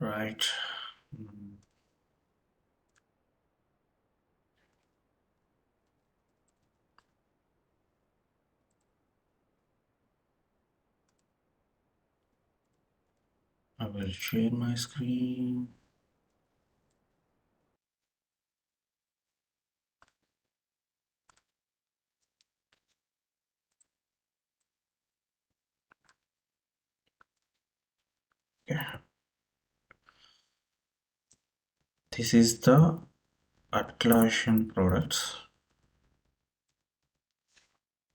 Right. Mm, I will share my screen. Yeah. This is the Atlassian products.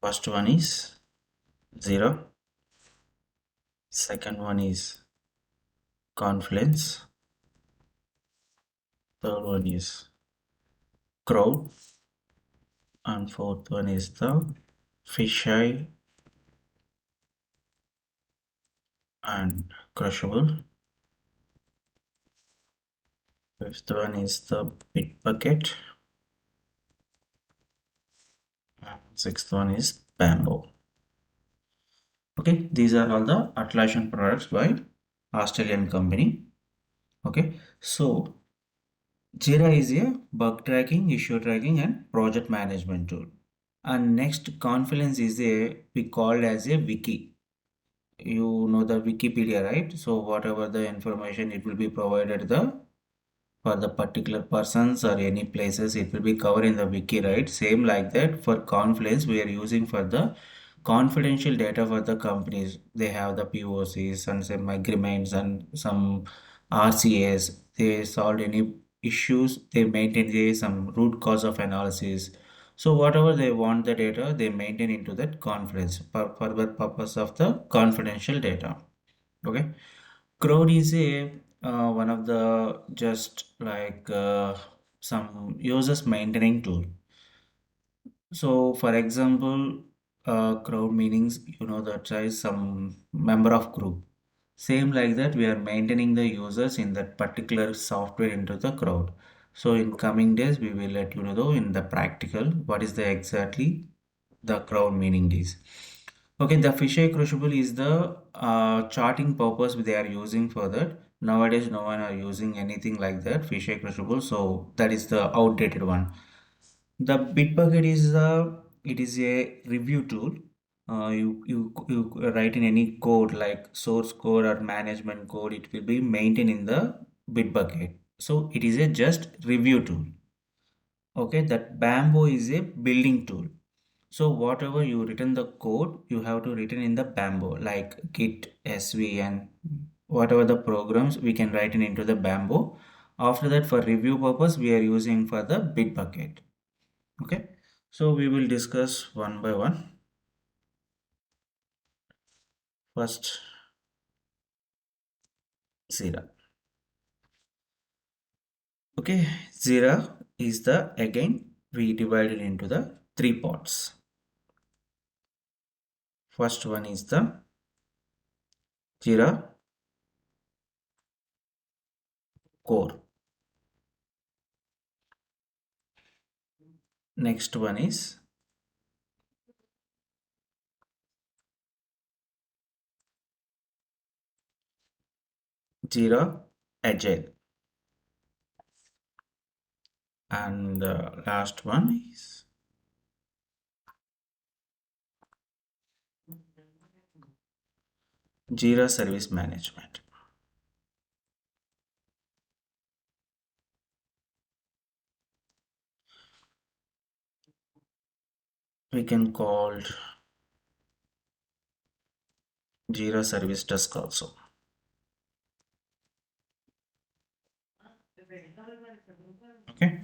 First one is Zero. Second one is Confluence. Third one is Crowd. And fourth one is the Fisheye and Crushable. Fifth one is the Bitbucket. And sixth one is Bamboo. Okay, these are all the Atlassian products by Australian company. Okay, so Jira is a bug tracking, issue tracking, and project management tool. And next, Confluence is a we called as a wiki. You know the Wikipedia, right? So whatever the information it will be provided the for the particular persons or any places it will be covered in the wiki, right? Same like that for Confluence we are using for the confidential data for the companies. They have the POCs and some agreements and some RCAs. They solved any issues, they maintain some root cause of analysis. So whatever they want the data they maintain into that Confluence for the purpose of the confidential data. Okay, crowd is a one of the just like some users maintaining tool. So for example, crowd meanings, you know, that is some member of group. Same like that, we are maintaining the users in that particular software into the crowd. So in coming days, we will let you know in the practical what is the exactly the crowd meaning is. Okay, the fisheye crucible is the charting purpose they are using for that. Nowadays, no one are using anything like that fisheye crucible, so that is the outdated one. The Bitbucket is a review tool. You write in any code like source code or management code, it will be maintained in the Bitbucket. So it is a just review tool. Okay, that Bamboo is a building tool. So whatever you written the code, you have to written in the Bamboo like Git, SV, and whatever the programs we can write in into the Bamboo. After that, for review purpose, we are using for the Bitbucket. Okay, so we will discuss one by one. First, Zira. Okay, Zira is the again we divided into the three parts. First one is the Jira core. Next one is Jira Agile, and the last one is Jira Service Management. We can call Jira Service Desk also. Okay,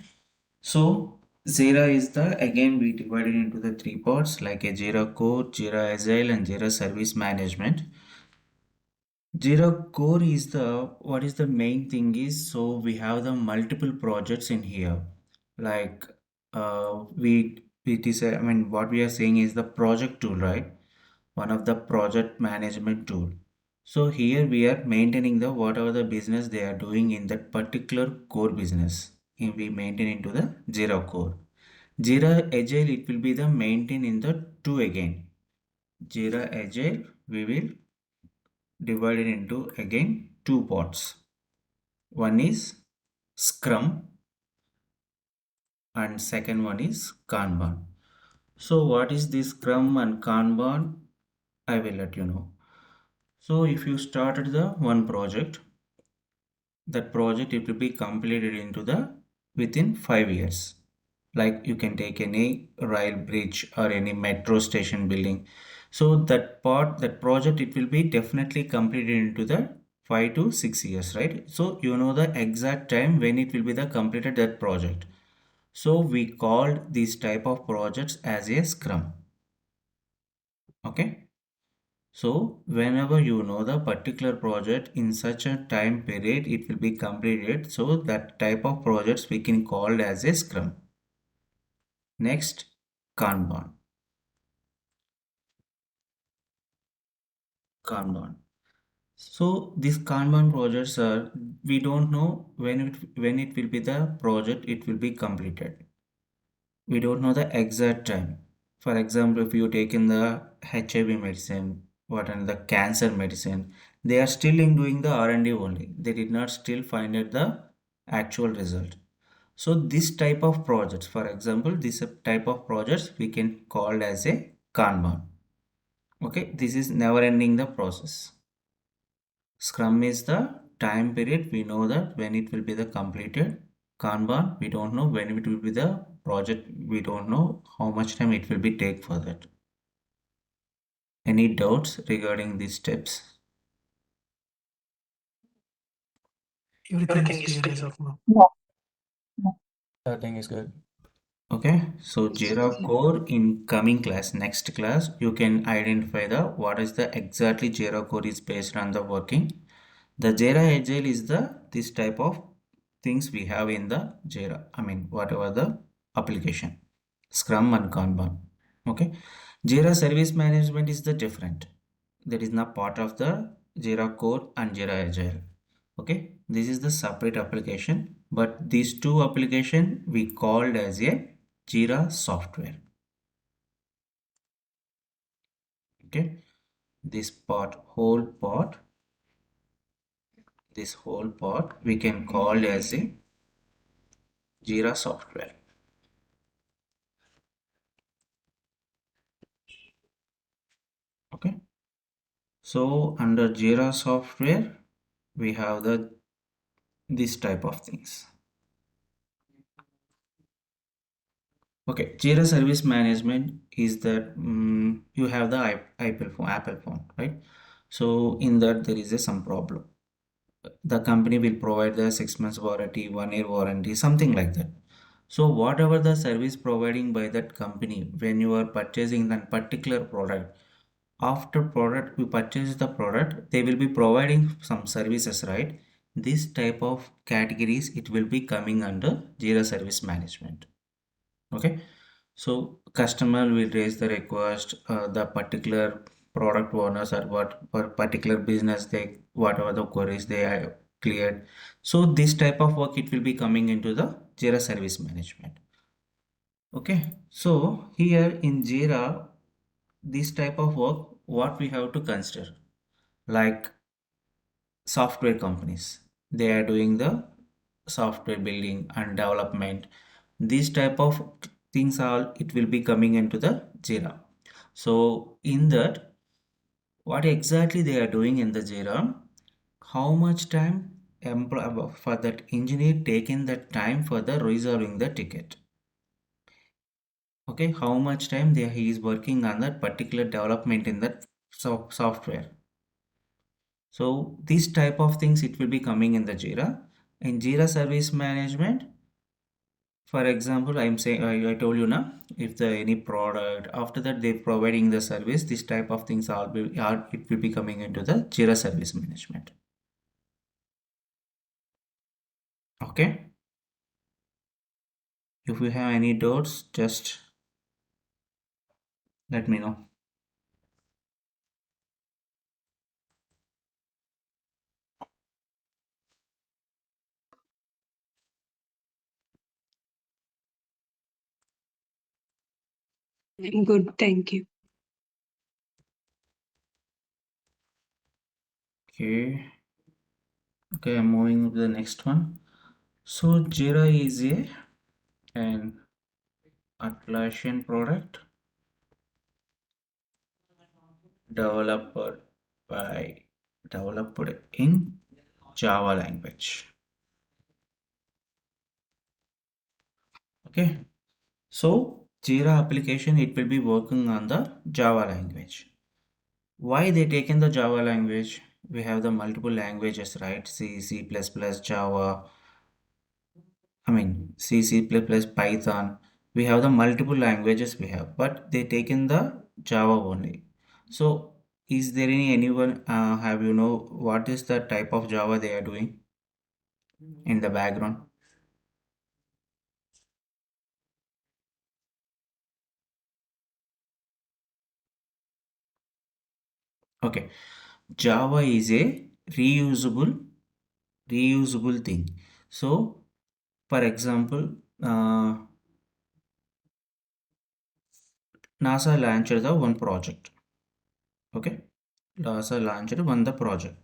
so Jira is the again we divided into the three parts like a Jira Core, Jira Agile, and Jira Service Management. Jira Core is the what is the main thing is so we have the multiple projects in here. Like we it is I mean what we are saying is the project tool, right? One of the project management tool. So here we are maintaining the whatever the business they are doing in that particular core business. And we maintain into the Jira Core. Jira Agile it will be the maintain in the two again. Jira Agile we will divide it into again two parts. One is Scrum and second one is Kanban. So what is this Scrum and Kanban? I will let you know. So if you started the one project, that project it will be completed into the within 5 years. Like you can take any rail bridge or any metro station building. So that project it will be definitely completed into the 5 to 6 years, right? So you know the exact time when it will be the completed that project. So we called these type of projects as a scrum. Okay. So whenever you know the particular project in such a time period it will be completed, so that type of projects we can call as a scrum. Next, Kanban. Kanban. So these Kanban projects are, we don't know when it will be the project it will be completed. We don't know the exact time. For example, if you take in the HIV medicine, what and the cancer medicine, they are still in doing the R&D only. They did not still find out the actual result. So this type of projects, for example, this type of projects we can call as a Kanban. Okay, this is never ending the process. Scrum is the time period. We know that when it will be the completed. Kanban, we don't know when it will be the project. We don't know how much time it will be take for that. Any doubts regarding these steps? Everything is clear as of now. Everything is good. Okay, so Jira core in coming class, next class, you can identify the what is the exactly Jira core is based on the working. The Jira Agile is the this type of things we have in the Jira. I mean, whatever the application, Scrum and Kanban. Okay, Jira Service Management is the different. That is not part of the Jira Core and Jira Agile. Okay, this is the separate application, but these two application we called as a Jira software. Okay, this part, this whole part we can call as a Jira software. Okay, so under Jira software we have the this type of things. Okay, Jira Service Management is that you have the Apple phone, right? So in that there is some problem. The company will provide the 6 months warranty, 1 year warranty, something like that. So whatever the service providing by that company, when you are purchasing that particular product, after product you purchase the product, they will be providing some services, right? This type of categories it will be coming under Jira Service Management. Okay, so customer will raise the request, the particular product owners or what for particular business they whatever the queries they are cleared. So this type of work it will be coming into the Jira Service Management. Okay, so here in Jira, this type of work what we have to consider, like software companies, they are doing the software building and development. These type of things are it will be coming into the Jira. So in that, what exactly they are doing in the Jira, how much time for that engineer taking the time for the resolving the ticket. Okay, how much time he is working on that particular development in that software. So these type of things it will be coming in the Jira. In Jira Service Management, for example, I'm saying I told you now, if the any product after that they providing the service, this type of things it will be coming into the Jira Service Management. Okay. If you have any doubts, just let me know. Good, thank you. Okay. Okay, I'm moving to the next one. So Jira is an Atlassian product developed by developed in Java language. Okay, so Jira application it will be working on the Java language. Why they taken the Java language? We have the multiple languages, right? C, C++, Java, C, C++, Python. We have the multiple languages we have, but they taken the Java only. So, is there anyone have you know what is the type of Java they are doing in the background? Okay, Java is a reusable thing. So, for example, uh, NASA launched the one project. Okay, NASA launched one the project.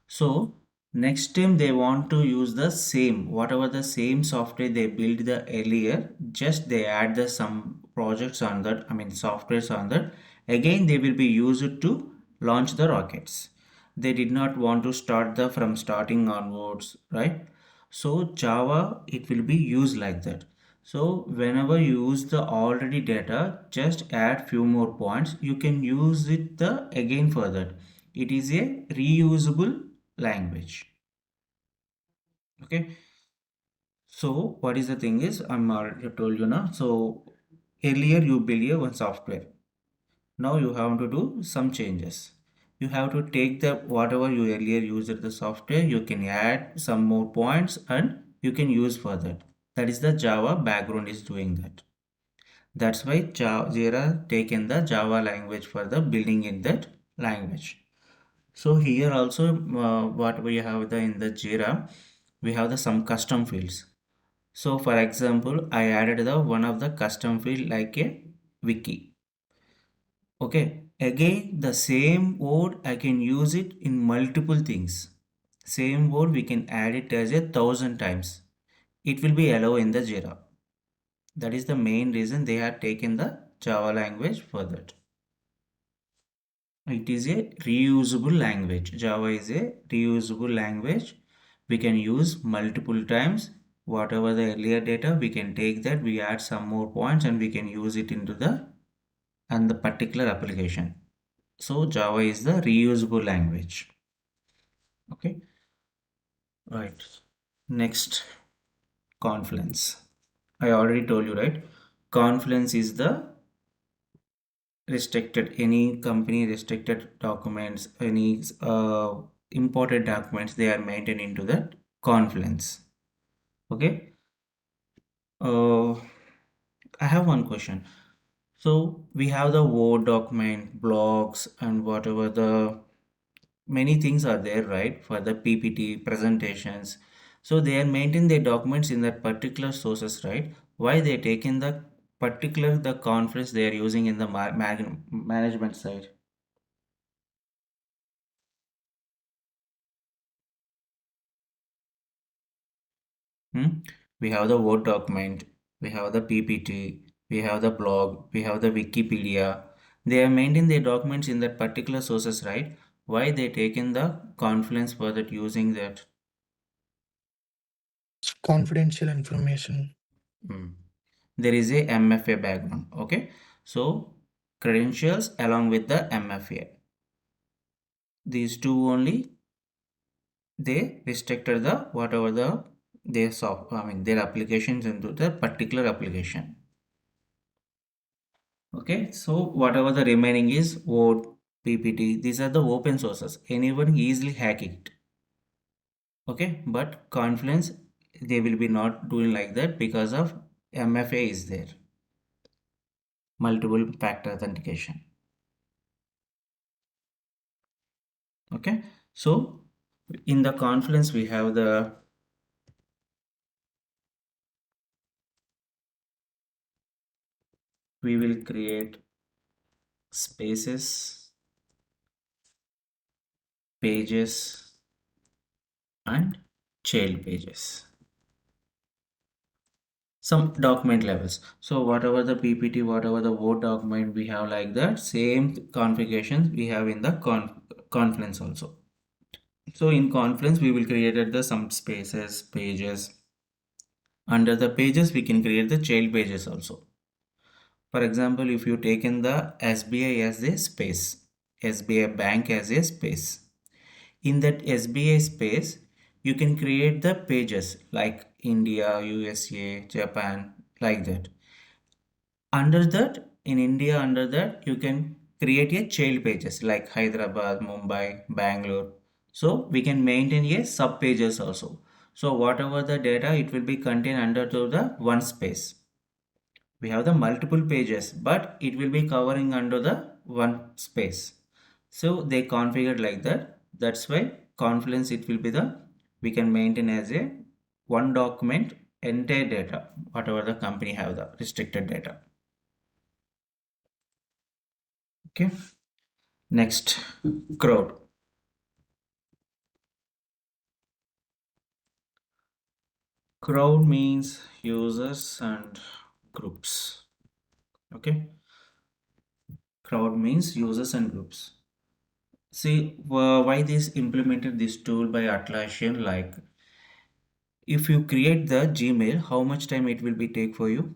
So next time they want to use the same, whatever the same software they built the earlier, just they add the some projects on that, softwares on that. Again, they will be used to launch the rockets. They did not want to start the from starting onwards, right? So Java, it will be used like that. So whenever you use the already data, just add few more points. You can use it the again further. It is a reusable language. Okay. So what is the thing is I'm already told you now. So earlier you build your one software. Now you have to do some changes. You have to take the whatever you earlier used the software. You can add some more points and you can use further. That is the Java background is doing that. That's why Jira taken the Java language for the building in that language. So here also what we have the in the Jira, we have the some custom fields. So for example, I added the one of the custom field like a wiki. Okay, again the same word I can use it in multiple things. Same word we can add it as 1,000 times. It will be allowed in the Jira. That is the main reason they have taken the Java language for that. It is a reusable language. Java is a reusable language. We can use multiple times. Whatever the earlier data, we can take that, we add some more points and we can use it into the particular application. So Java is the reusable language. Okay, right. Next, Confluence. I already told you, right? Confluence is the restricted, any company restricted documents, any imported documents, they are maintained into the Confluence. Okay. Uh, I have one question. So we have the Word document, blogs, and whatever the many things are there, right? For the PPT presentations. So they are maintaining their documents in that particular sources, right? Why they taken the particular the conference they are using in the management side? Hmm? We have the Word document, we have the PPT, we have the blog, we have the Wikipedia. They are maintaining their documents in that particular sources, right? Why they taken the Confluence for that using that? Confidential information. Hmm. There is a MFA background. Okay, so credentials along with the MFA. These two only they restricted the whatever the their their applications into the particular application. Okay, so whatever the remaining is Word, PPT, these are the open sources. Anyone easily hack it. Okay, but Confluence they will be not doing like that because of MFA is there, multiple factor authentication. Okay, so in the Confluence we have the we will create spaces, pages, and child pages. Some document levels. So whatever the PPT, whatever the Word document we have like that, same configurations we have in the Confluence also. So in Confluence, we will create the some spaces, pages. Under the pages, we can create the child pages also. For example, if you take in the SBI as a space, SBI Bank as a space. In that SBI space, you can create the pages like India, USA, Japan, like that. Under that, in India, under that, you can create a child pages like Hyderabad, Mumbai, Bangalore. So we can maintain a sub pages also. So whatever the data, it will be contained under to the one space. We have the multiple pages, but it will be covering under the one space. So they configured like that. That's why Confluence, it will be the, we can maintain as a one document entire data, whatever the company have the restricted data. Okay, next, crowd. Crowd means users and groups. Okay, crowd means users and groups. See, why this implemented this tool by Atlassian, like if you create the Gmail, how much time it will be take for you?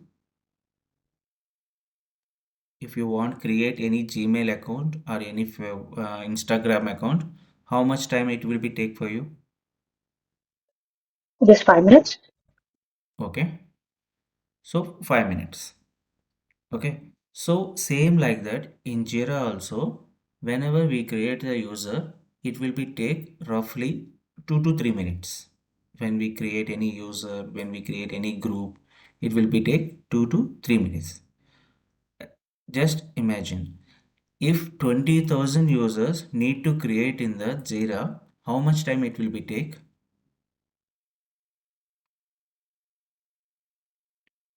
If you want create any Gmail account or any Instagram account, how much time it will be take for you? Just 5 minutes. Okay, so 5 minutes. Okay, so same like that in Jira also, whenever we create a user, it will be take roughly 2 to 3 minutes. When we create any user, when we create any group, it will be take 2 to 3 minutes. Just imagine if 20,000 users need to create in the Jira, how much time it will be take?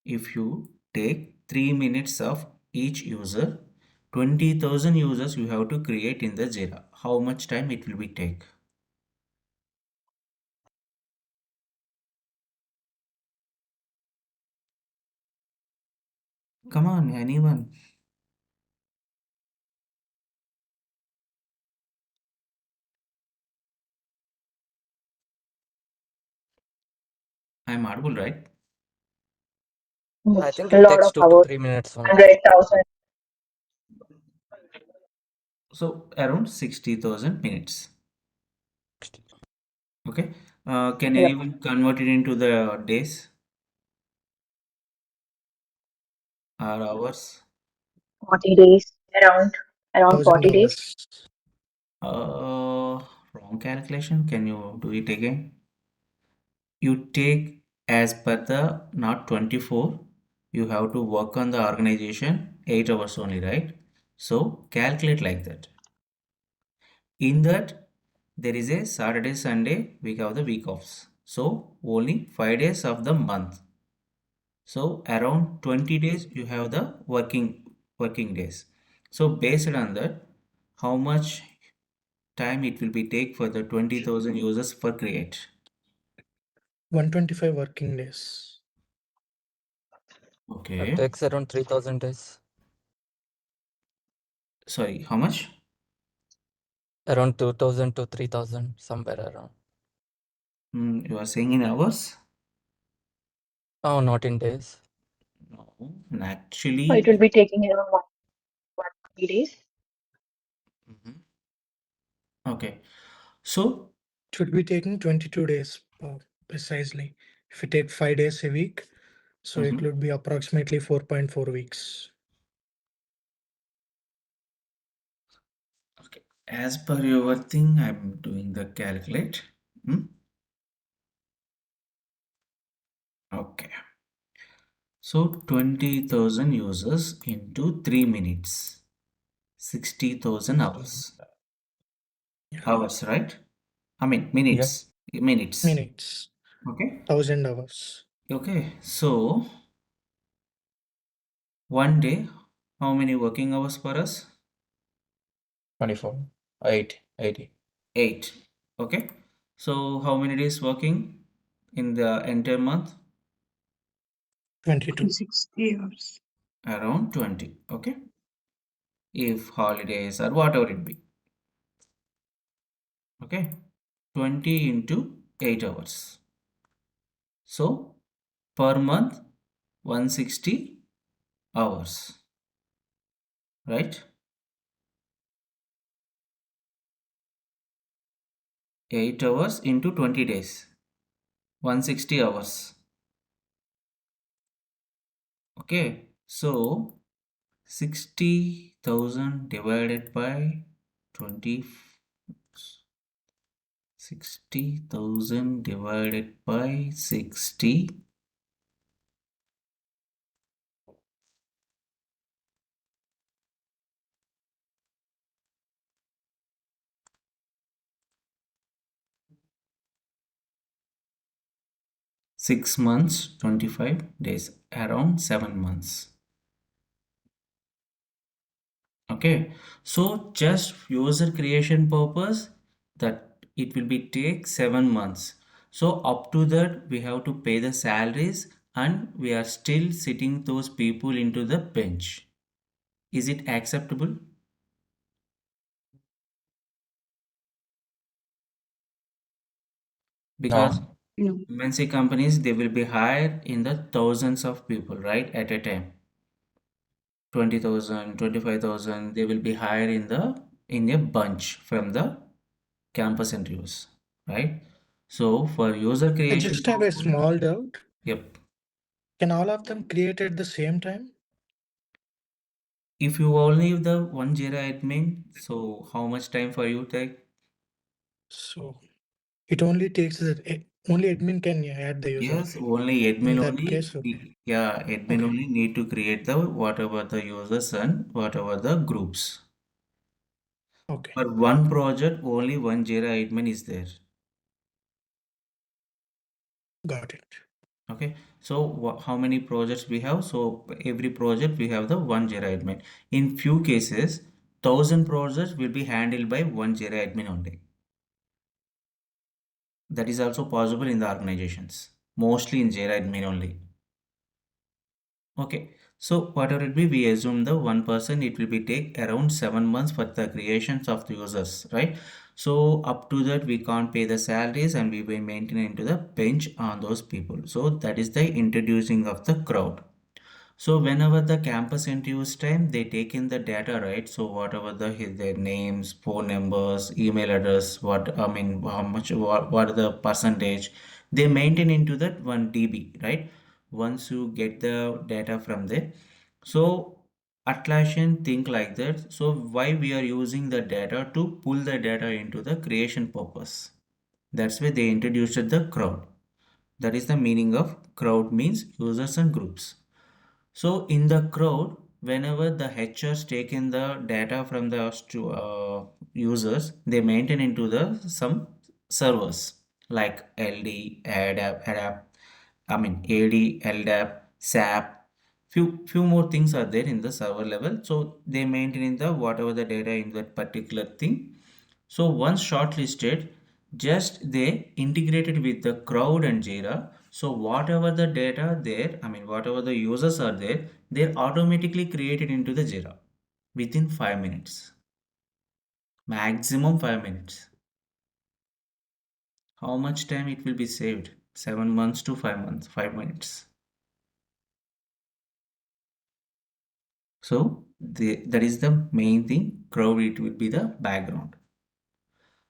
If you take 3 minutes of each user, 20,000 users you have to create in the Jira. How much time it will be take? Come on, anyone? I'm audible, right? I It's think a it lot takes of two to hours. three minutes only. 100,000. So around 60,000 minutes. Okay. Can Yep. anyone convert it into the days or hours? 40 days. Around 1000 40 days. hours. Wrong calculation. Can you do it again? You take as per the not 24, you have to work on the organization 8 hours only, right? So calculate like that. In that, there is a Saturday, Sunday, we have the week offs. So only 5 days of the month. So around 20 days you have the working days. So based on that, how much time it will be take for the 20,000 users for create? 125 working days. It Okay. takes around 3000 days. Sorry, how much? Around 2000 to 3000, somewhere around. You are saying in hours? Oh, not in days. No, So it will actually. be taking around 140 days. Mhm. Okay. So, It should be taking 22 days precisely. If you take 5 days a week, so it mhm. would be approximately 4.4 weeks. Okay. As per your thing, I'm doing the calculate. Hmm? Okay. So 20,000 users into 3 minutes. 60,000 hours. Yeah. Hours, right? I mean Yeah. minutes. Minutes. Minutes. Okay. 1000 hours. Okay. So one day, how many working hours for us? 24. 8. 80. 8. Okay. So how many days working in the entire month? 22. 60 hours. Around 20. Okay. If holidays or whatever it be. Okay. 20 into 8 hours. So per month 160 hours. Right? 8 hours into 20 days. 160 hours. Okay. So 60,000 divided by 20. 60,000 divided by 60. Six months, 25 days, around 7 months. Okay, so just user creation purpose that it will be take 7 months. So up to that we have to pay the salaries and we are still sitting those people into the bench. Is it acceptable? Because No. No. MNC companies they will be hired in the thousands of people, right, at a time. 20,000, 25,000, they will be hired in a bunch from the campus interviews, right? So for user I creation, just have a small doubt. yep. Can all of them create at the same time? If you only have the one Jira admin, so how much time for you take? So it only takes that only admin can add the user. Yes, only In admin that only. case, okay. Yeah, admin Okay, only need to create the whatever the users and whatever the groups. okay. For one project, only one Jira admin is there. Got it. Okay, so how many projects we have? So every project we have the one Jira admin. In few cases, 1,000 projects will be handled by one Jira admin only. That is also possible in the organizations, mostly in Jira admin only. Okay, so whatever it be, we assume the one person it will be take around 7 months for the creations of the users, right? So up to that we can't pay the salaries and we will maintain into the bench on those people. So that is the introducing of the crowd. So whenever the campus interviews time, they take in the data, right? So whatever their names, phone numbers, email address, what I mean, how much, what are the percentage, they maintain into that one DB, right? Once you get the data from there, so Atlassian think like that. So why we are using the data to pull the data into the creation purpose? That's why they introduced the crowd. That is the meaning of crowd means users and groups. So in the crowd, whenever the HRs take in the data from the users, they maintain into the some servers like LD, ADAP, I mean AD, LDAP, SAP. Few more things are there in the server level. So they maintain in the whatever the data in that particular thing. So once shortlisted, just they integrated with the crowd and Jira. So whatever the data there, I mean whatever the users are there, they're automatically created into the Jira within 5 minutes. Maximum 5 minutes. How much time it will be saved? 7 months to 5 months, 5 minutes. So that is the main thing. Crowd it will be the background.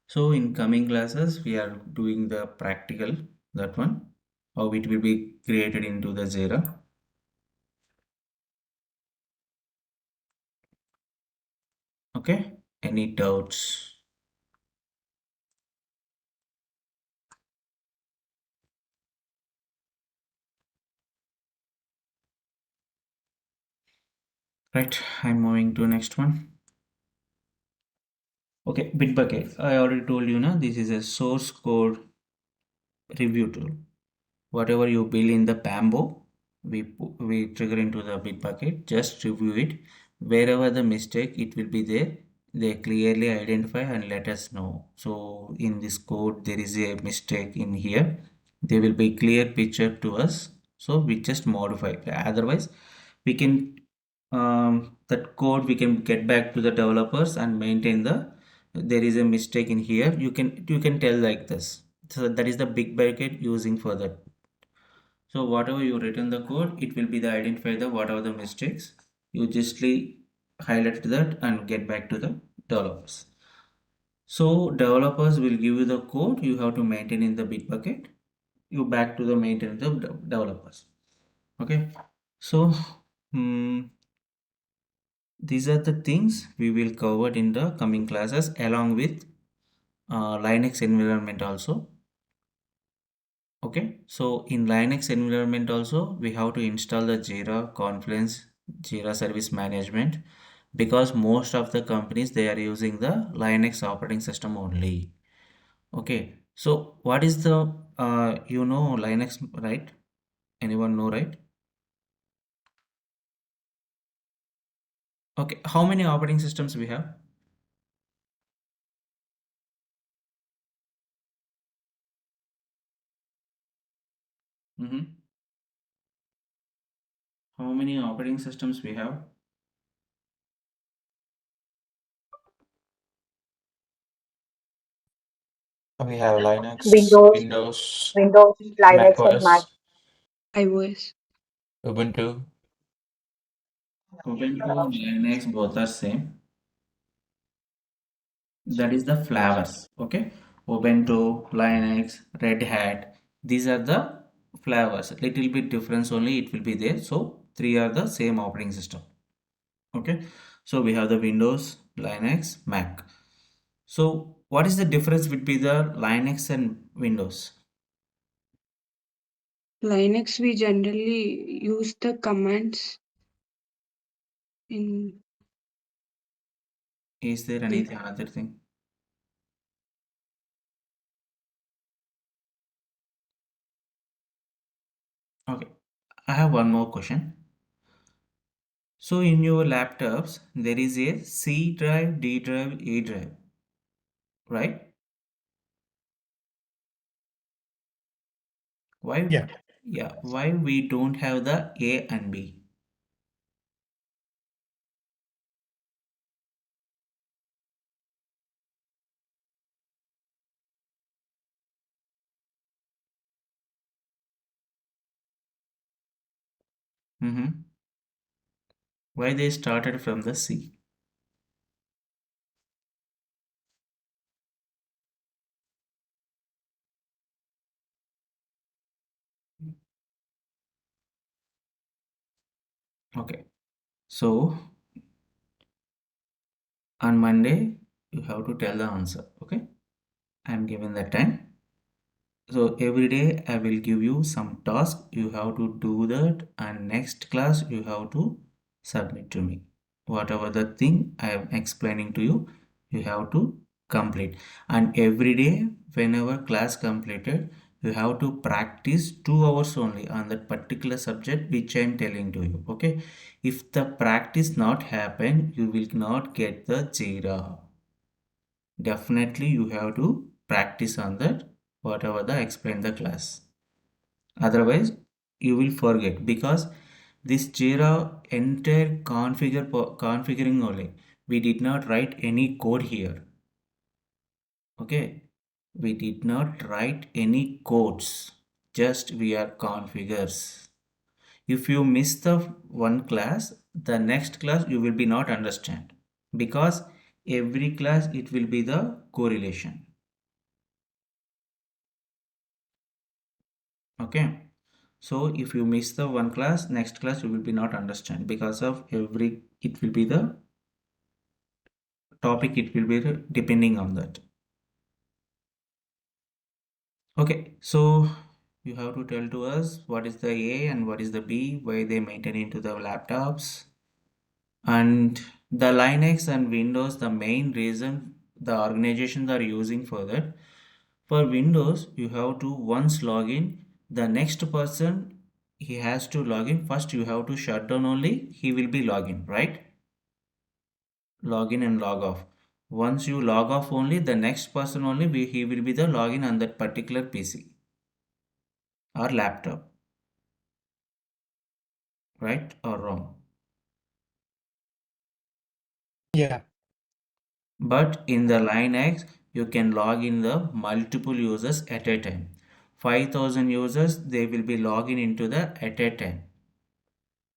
So in coming classes, we are doing the practical, that one, how it will be created into the Jira. Okay, any doubts? Right, I'm moving to next one. Okay, Bitbucket. I already told you now, this is a source code review tool. Whatever you build in the Pambo, we trigger into the Bitbucket. Just review it. Wherever the mistake, it will be there. they clearly identify and let us know. So in this code, there is a mistake in here. There will be clear picture to us. So we just modify. Otherwise, we can that code we can get back to the developers and maintain the. There is a mistake in here. You can tell like this. So that is the big bucket using for that. So whatever you written the code, it will be the identify the whatever the mistakes. You justly highlight that and get back to the developers. So developers will give you the code you have to maintain in the Bitbucket. You back to the maintain the developers. Okay. So these are the things we will cover in the coming classes along with Linux environment also. Okay, so in Linux environment also we have to install the Jira, Confluence, Jira Service Management because most of the companies they are using the Linux operating system only. Okay, so what is the Linux, right? Anyone know, right? Okay, how many operating systems we have? Mm-hmm. How many operating systems we have? We have Linux, Windows, Windows, Windows, Linux, and Mac. macOS, iOS. Ubuntu. Ubuntu, Linux, both are same. That is the flavors. Okay, Ubuntu, Linux, Red Hat, these are the flavors. Little bit difference only it will be there. So three are the same operating system. Okay, so we have the Windows, Linux, Mac. So what is the difference between the Linux and Windows? Linux, we generally use the commands in Is there anything other thing? Okay, I have one more question. So in your laptops there is a C drive, D drive, A drive, right? Why? Yeah. Yeah, why we don't have the A and B? Mm-hmm. Why they started from the C? Okay, so on Monday you have to tell the answer. Okay, I'm giving that time. So every day I will give you some task. You have to do that, and next class you have to submit to me. Whatever the thing I am explaining to you, you have to complete. And every day, whenever class completed, you have to practice 2 hours only on that particular subject which I am telling to you. Okay. If the practice not happen, you will not get the Jira. Definitely you have to practice on that whatever the explain the class. Otherwise you will forget because this Jira entire configuring only. We did not write any code here. Okay, we did not write any codes. Just we are configures. If you miss the one class, the next class you will be not understand because every class it will be the correlation. Okay, so if you miss the one class, next class you will be not understand because of every it will be the topic, it will be depending on that. Okay, so you have to tell to us what is the A and what is the B, why they maintain into the laptops. And the Linux and Windows, the main reason the organizations are using for that. For Windows, you have to once log in, the next person he has to log in. First, you have to shut down only, he will be login, right? Log in and log off. Once you log off only, the next person only he will be the login on that particular PC or laptop. Right or wrong? Yeah. But in the Linux, you can log in the multiple users at a time. 5,000 users, they will be logging into the at a time.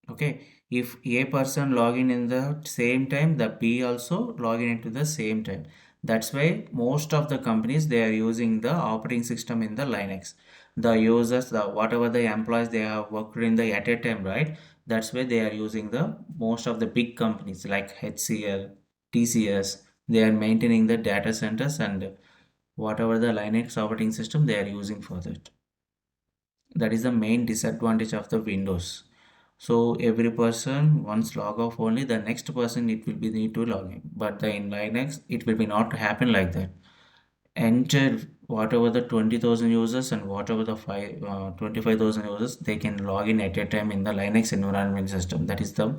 Okay, if a person login in the same time, the B also login into the same time. That's why most of the companies they are using the operating system in the Linux. The users, the whatever the employees they have worked in the at a time, right? That's why they are using the most of the big companies like HCL, TCS. They are maintaining the data centers and whatever the Linux operating system they are using for that. That is the main disadvantage of the Windows. So every person once log off only, the next person it will be need to log in. But the in Linux it will be not happen like that. Enter whatever the 20,000 users and whatever the 25,000 users they can log in at a time in the Linux environment system. That is the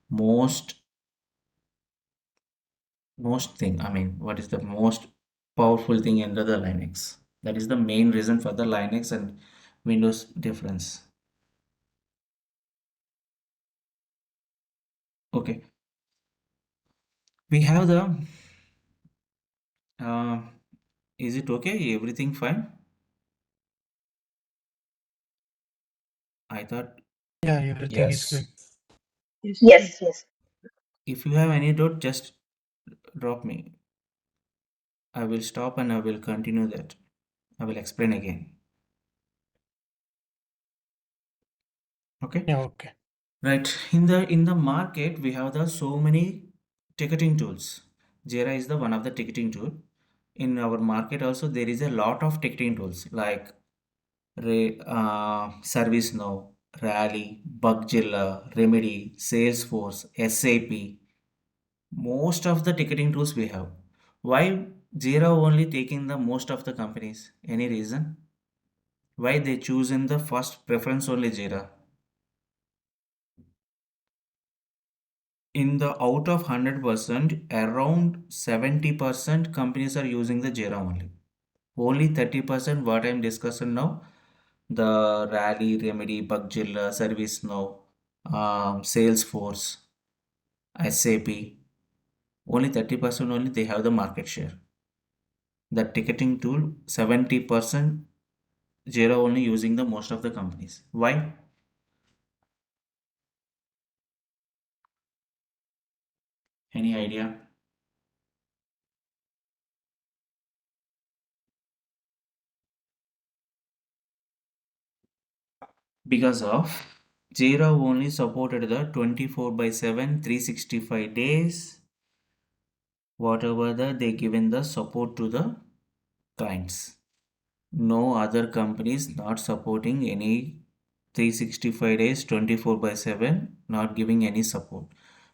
most most thing. I mean, what is the most powerful thing under the Linux? That is the main reason for the Linux and Windows difference. Okay, we have the uh, is it okay? Everything fine? I thought Yeah, everything is good. Yes. Yes, sir. Yes, yes. if you have any doubt, just drop me. I will stop and I will continue that. I will explain again. Okay. Yeah, okay. Right. In the market, we have the so many ticketing tools. Jira is the one of the ticketing tool. In our market also there is a lot of ticketing tools like ServiceNow, Rally, Bugzilla, Remedy, Salesforce, SAP. Most of the ticketing tools we have. Why Jira only taking the most of the companies? Any reason? Why they choose in the first preference only Jira? In the out of 100%, around 70% companies are using the Jira only. Only 30% what I'm discussing now, the Rally, Remedy, Bugzilla, ServiceNow, Salesforce, SAP. Only 30% only they have the market share. The ticketing tool, 70% Jira only using the most of the companies. Why? Any idea? Because of Jira only supported the 24 by 7, 365 days, whatever they given the support to the clients. No other companies not supporting any 365 days, 24 by 7, not giving any support.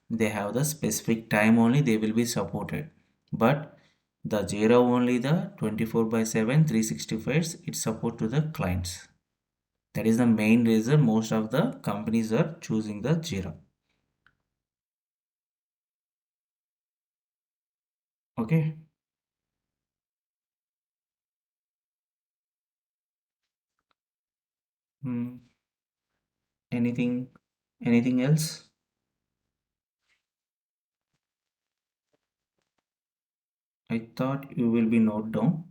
They have the specific time only they will be supported. But the Jira only the 24 by 7, 365, it support to the clients. That is the main reason most of the companies are choosing the Jira. Okay. Hmm. Anything, anything else? I thought you will be note down.